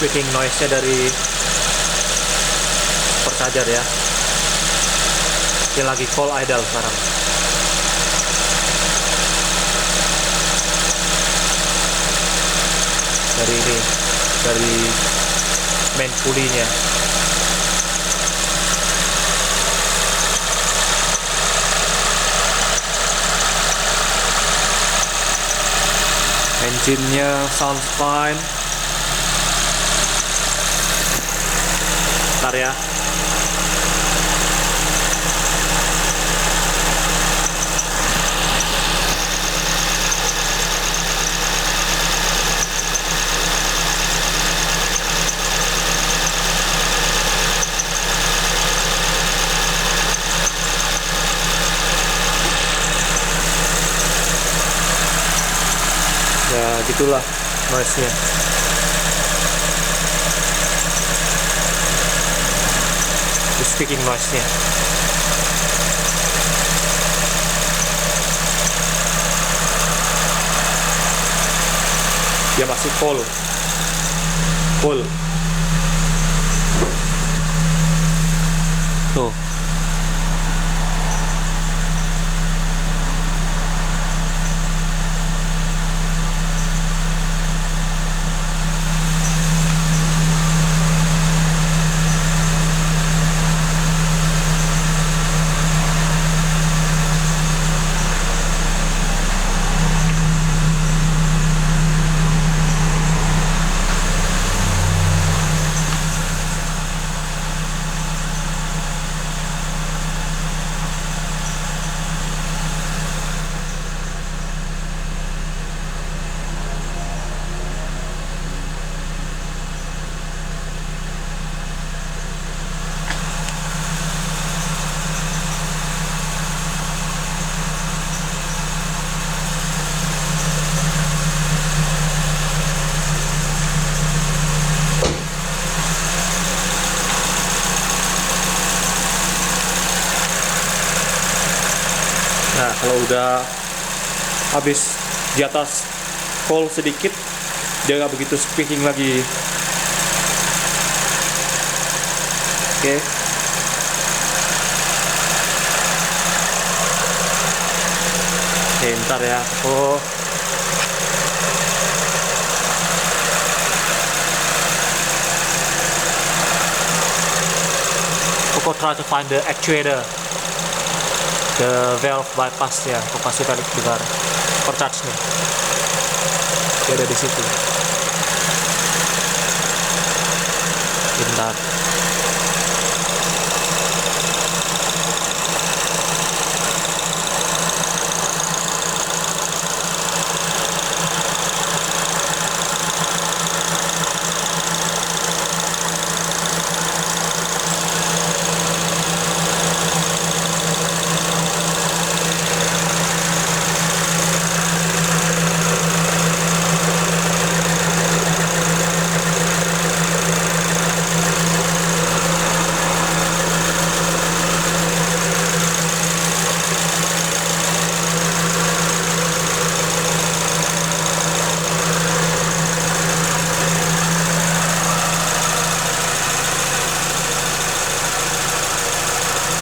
speaking noise-nya dari supercharger ya. Dia lagi call idle sekarang. Dari ini, dari main pulley-nya. Engine-nya sounds fine. Bentar ya. Ya gitulah noise-nya. Speaking noise-nya. Dia masih full. Tuh. Nah, kalau udah habis di atas full sedikit, dia nggak begitu speaking lagi. Oke. Oke, ntar ya. Koko try to find the actuator. The valve bypass ya, kopasi balik besar supercharge nya. Dia ada di situ. Bentar.